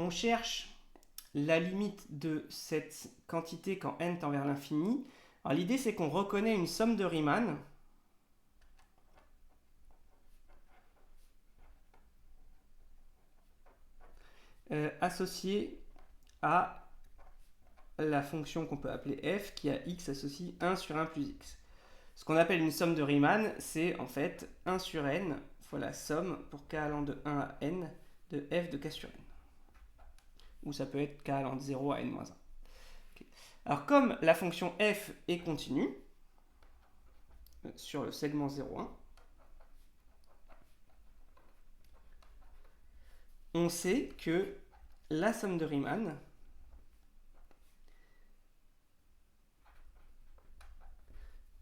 on cherche la limite de cette quantité quand n tend vers l'infini. Alors l'idée c'est qu'on reconnaît une somme de Riemann associée à la fonction qu'on peut appeler f qui a x associe 1 sur 1 plus x. Ce qu'on appelle une somme de Riemann, c'est en fait 1 sur n fois la somme pour k allant de 1 à n de f de k sur n. Ou ça peut être k allant de 0 à n-1. Okay. Alors comme la fonction f est continue sur le segment 0,1, on sait que la somme de Riemann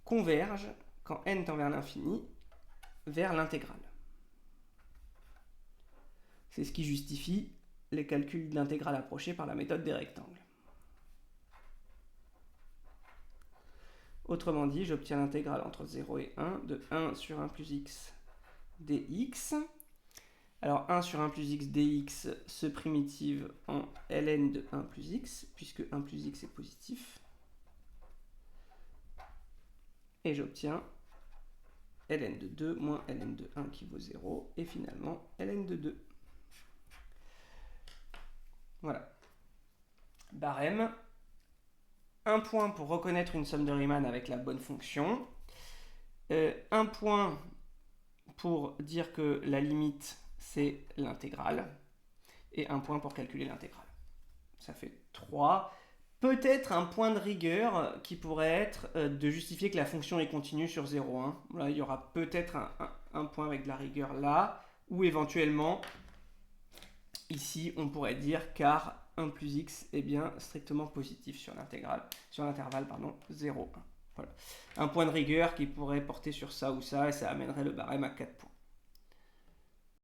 converge, quand n tend vers l'infini, vers l'intégrale. C'est ce qui justifie les calculs de l'intégrale approchée par la méthode des rectangles. Autrement dit, j'obtiens l'intégrale entre 0 et 1 de 1 sur 1 plus x dx. Alors 1 sur 1 plus x dx se primitive en ln de 1 plus x, puisque 1 plus x est positif. Et j'obtiens ln de 2 moins ln de 1 qui vaut 0, et finalement ln de 2. Voilà. Barème. Un point pour reconnaître une somme de Riemann avec la bonne fonction. Un point pour dire que la limite, c'est l'intégrale. Et un point pour calculer l'intégrale. Ça fait 3. Peut-être un point de rigueur qui pourrait être de justifier que la fonction est continue sur 0,1. Là, il y aura peut-être un point avec de la rigueur là, ou éventuellement, ici, on pourrait dire car 1 plus x est bien strictement positif sur l'intervalle 0,1. Voilà. Un point de rigueur qui pourrait porter sur ça ou ça, et ça amènerait le barème à 4 points.